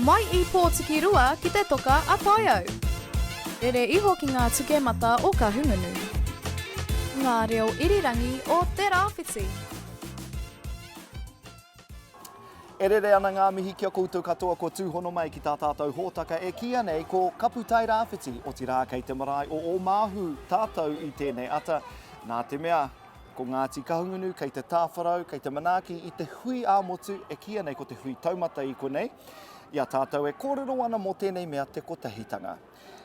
mai I pōtiki rua ki te toka a Taiao. Rere iho ki ngā tukemata o ka hungunu. Ngā reo irirangi o te Rāhiti. E rere ana ngā mihi kia koutou katoa ko tūhono mai ki tā tātou hōtaka e kia nei ko Kapu Tairawhiti o te Rāhina and Mātai o Ōmāhu tātou I tēnei ata. Nā te mea, ko Ngāti Kahungunu, kei te tāwharau, kei te manaaki I te hui a motu e kia nei ko te Hui Taumata I konei. Ia tātou e kōrero ana mō tēnei mea te kotahitanga.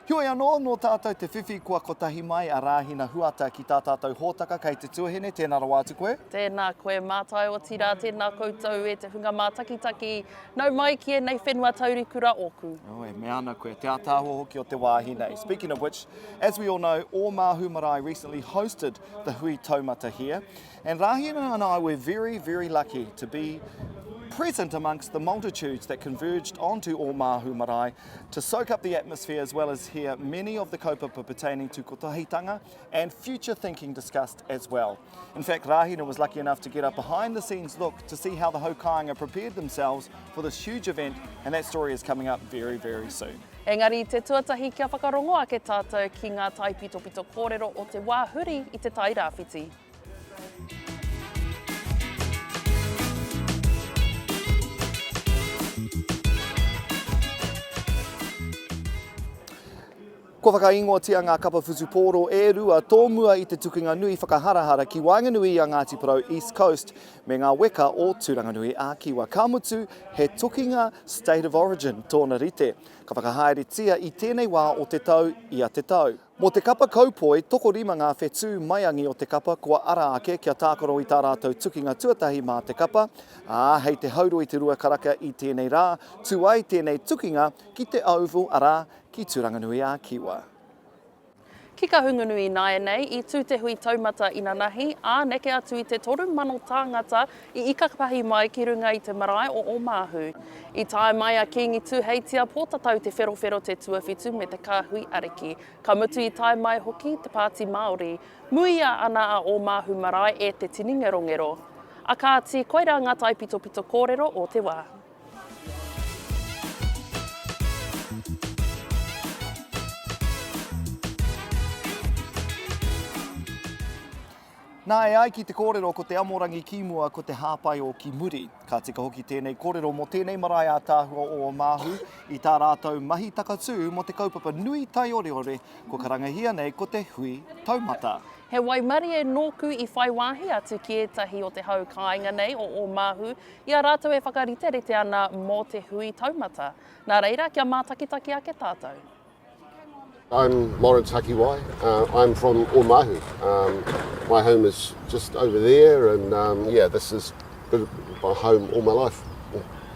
Heoi anō, no tātou te whiwhi kua kotahi mai a Rāhina huata ki tā tātou hōtaka kei te tuahine, tēnā rawa atu koe. Tēnā koe mātai o tira, tēnā koutou e te hunga mātakitaki. Nau mai ki e nei whenua taurikura oku. E mea ana koe, te ātāho hoki o te wāhine. Speaking of which, as we all know, Ōmāhu Marae recently hosted the Hui Taumata here. And Rāhina and I were very, very lucky to be present amongst the multitudes that converged onto Ōmāhu Marae to soak up the atmosphere as well as hear many of the kaupapa pertaining to kotahitanga and future thinking discussed as well. In fact, Rāhina was lucky enough to get a behind-the-scenes look to see how the kāinga prepared themselves for this huge event, and that story is coming up very, very soon. Engari, te tuatahi kia whakarongoa ke tātou ki ngā taipitopito kōrero o te wāhuri I te Tairawhiti. Ko whakaingoatia ngā kapa whusupōro e rua tōmua I te tukinga nui whakaharahara ki Wainganui a Ngāti Porou East Coast me ngā weka o Tūranganui a Kiwa. Ka mutu he tukinga State of Origin tōna rite. Ka whakahaeretia I tēnei wā o te tau ia te tau. Mō te kapa kaupoi, toko rima ngā whetū maiangi o te kapa kua ara ake kia tākaro I tā rātou tukinga tuatahi mā te kapa. Hei te hauro I te rua karaka I tēnei rā, tū ai tēnei tukinga ki te auvu ara ki Tūranganui a Kiwa. Ki ka hungunui nāia nei, I tū te Hui Taumata ina nahi, a neke atu I te 3 mano tāngata I ikapahi mai ki runga I te marae o Ōmāhu. I tae mai a kingi tūheitia pōtatau te wherowhero te tuawhitu me te kāhui ariki. Ka mutu I tae mai hoki te Pāti Māori. Muia ana a Ōmāhu Marae e te tiningerongero. A kāti koira ngā taipitopito kōrero o te wā. Nā e ai ki te kōrero ko te amorangi kimua ko te hāpai o ki muri. Ka tika hoki tēnei kōrero mō tēnei marae a tāhua o Ōmāhu I tā rātou mahi takatū mō te kaupapa nui tai oreore ko ka rangahia nei ko te Hui Taumata. He waimari e nōku I whai wāhi atu ki etahi o te hau kāinga nei o Ōmāhu, ia rātou e whakariterete ana mō te Hui Taumata. Nā reira, kia mātakitaki ake tātou. I'm Lawrence Hakiwai. I'm from Ōmāhu. My home is just over there, and yeah, this has been my home all my life.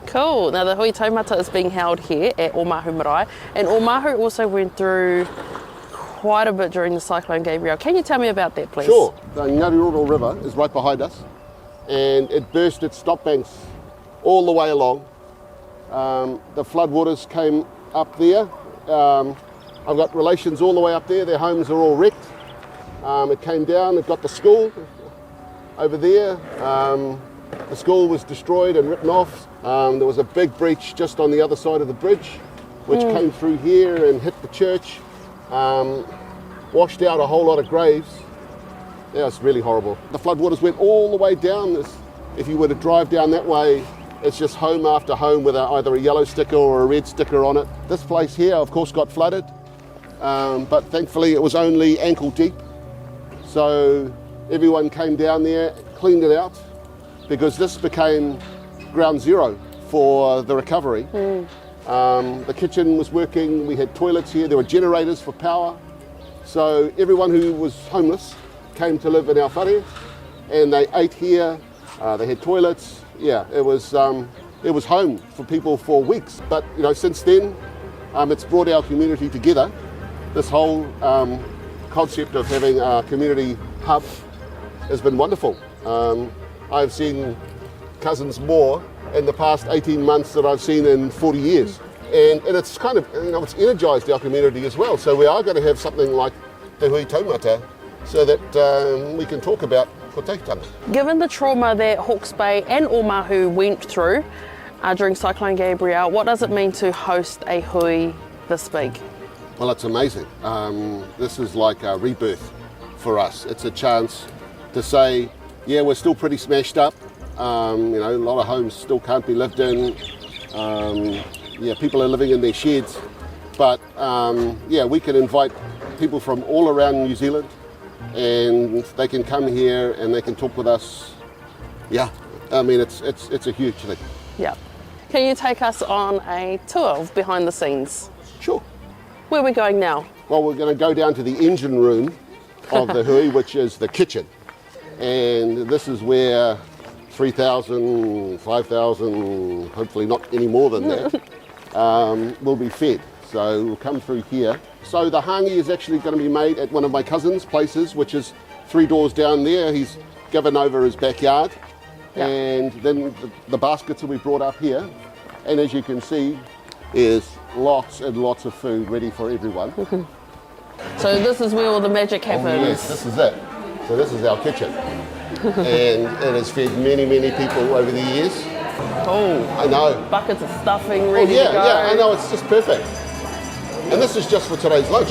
Cool. Now the Hui Taumata is being held here at Ōmāhu Marae, and Ōmāhu also went through quite a bit during the Cyclone Gabrielle. Can you tell me about that, please? Sure. The Ngāriroro River is right behind us, and it burst its stop banks all the way along. The floodwaters came up there. I've got relations all the way up there, their homes are all wrecked. It came down, it got the school over there. The school was destroyed and written off. There was a big breach just on the other side of the bridge, which came through here and hit the church, washed out a whole lot of graves. Yeah, it's really horrible. The floodwaters went all the way down. If you were to drive down that way, it's just home after home with either a yellow sticker or a red sticker on it. This place here, of course, got flooded. But thankfully it was only ankle deep, so everyone came down there, cleaned it out, because this became ground zero for the recovery. The kitchen was working, we had toilets here, there were generators for power, so everyone who was homeless came to live in our whare, and they ate here, they had toilets. Yeah, it was home for people for weeks. But you know, since then, it's brought our community together. This whole concept of having a community hub has been wonderful. I've seen cousins more in the past 18 months than I've seen in 40 years. And it's kind of, you know, it's energised our community as well. So we are going to have something like the Hui Taumata so that we can talk about kotahitanga. Given the trauma that Hawke's Bay and Ōmāhu went through, during Cyclone Gabrielle. What does it mean to host a hui this big? Well, it's amazing. This is like a rebirth for us. It's a chance to say, yeah, we're still pretty smashed up. You know, a lot of homes still can't be lived in. Yeah, people are living in their sheds. But yeah, we can invite people from all around New Zealand, and they can come here and they can talk with us. Yeah, I mean, it's a huge thing. Yeah. Can you take us on a tour of behind the scenes? Sure. Where are we going now? Well, we're going to go down to the engine room of the hui, which is the kitchen. And this is where 3,000, 5,000, hopefully not any more than that, will be fed. So we'll come through here. So the hangi is actually going to be made at one of my cousin's places, which is 3 doors down there. He's given over his backyard. Yeah. And then the baskets will be brought up here. And as you can see, is lots and lots of food ready for everyone. So this is where all the magic happens. Oh, yes, this is it. So this is our kitchen. And it has fed many, many people over the years. Oh, I know. buckets of stuffing ready to go. Yeah, I know, it's just perfect. And this is just for today's lunch.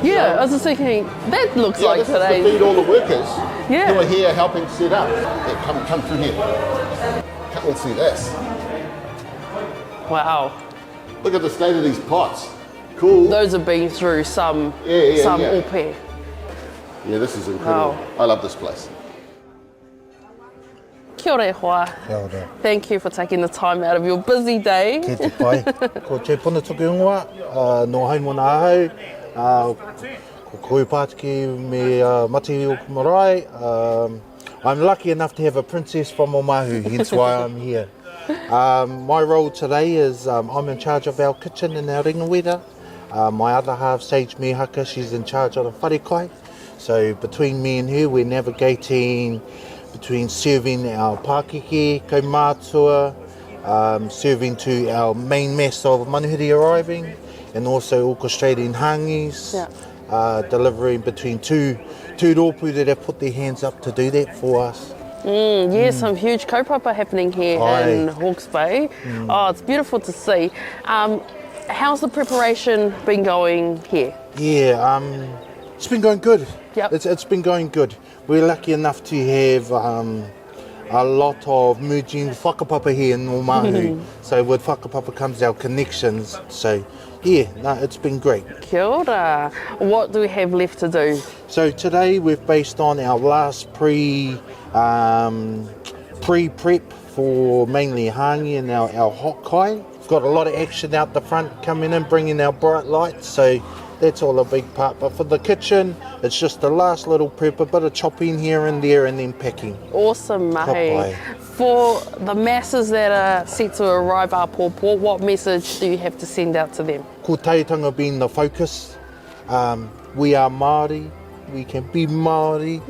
Yeah, I was just thinking, that looks like this today's. is to feed all the workers Yeah. who are here helping set up. Yeah, come through here. Come and see this. Wow. Look at the state of these pots. Cool. Those have been through some Yeah. ope. Yeah, this is incredible. Wow. I love this place. Kia ora e hoa. Kia ora. Thank you for taking the time out of your busy day. Ke te pai. Ko te puna tuku ungoa, no haimona ahau, ko koe Pātiki me Ōmāhu Marae. I'm lucky enough to have a princess from Ōmāhu, hence why I'm here. My role today is I'm in charge of our kitchen and our ringawera. My other half, Sage Mihaka, she's in charge of the wharekai. So between me and her, we're navigating between serving our Pākeke, kaumātua, serving to our main mess of manuhiri arriving, and also orchestrating hangis, delivering between two rōpū that have put their hands up to do that for us. Some huge kaupapa happening here in Hawke's Bay. Oh, it's beautiful to see. How's the preparation been going here? Yeah, it's been going good. Yep. It's been going good. We're lucky enough to have a lot of merging whakapapa here in Ōmāhu. So with whakapapa comes our connections. So yeah, no, it's been great. Kia ora. What do we have left to do? So today we've based on our last pre-prep for mainly hangi and our hot kai. We've got a lot of action out the front coming in, bringing our bright lights. So that's all a big part. But for the kitchen, it's just the last little prep, a bit of chopping here and there, and then packing. Awesome, mahi. For the masses that are set to arrive our pōpō, what message do you have to send out to them? Ko taitanga being the focus. We are Māori. We can be Māori.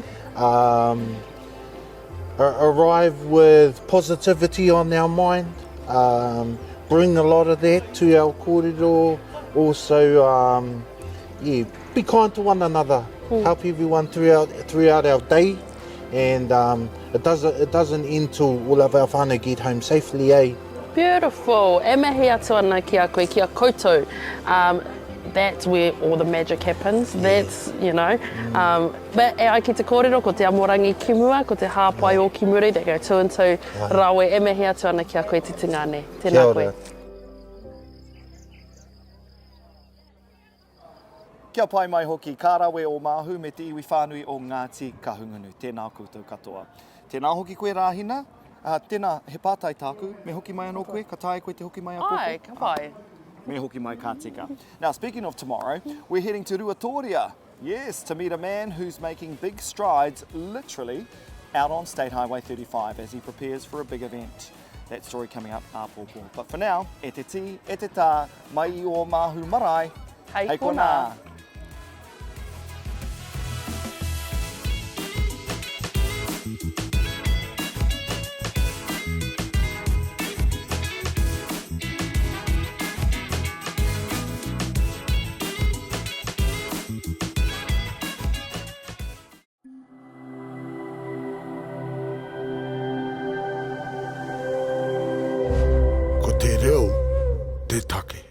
Arrive with positivity on our mind. Bring a lot of that to our kōrero. Also, be kind to one another. Help everyone throughout our day. And it doesn't end till all of our whānau get home safely, eh? Beautiful. E mihi atu ana ki a koe, ki a koutou. That's where all the magic happens. That's, you know. But e ai ki te kōrero, ko te amorangi kimua, ko te hāpai o kimuri that go 2 and 2. Rawe, e mihi atu ana ki a koe te tingane. Tēnā koe. Kia pai mai hoki kārawe Ōmāhu me te iwi whānui o Ngāti Kahungunu. Tēnā koutou katoa. Tēnā hoki koe Rāhina. Tēnā he pātai tāku. Me hoki mai anō koe? Ka tae koe te hoki mai a kōko? Ai, ka pai. Me hoki mai ka tika. Now, speaking of tomorrow, we're heading to Ruatoria. Yes, to meet a man who's making big strides, literally, out on State Highway 35 as he prepares for a big event. That story coming up āpōpō. But for now, e te ti, e te tā, mai I Ōmāhu Marae. Hei kona. te take.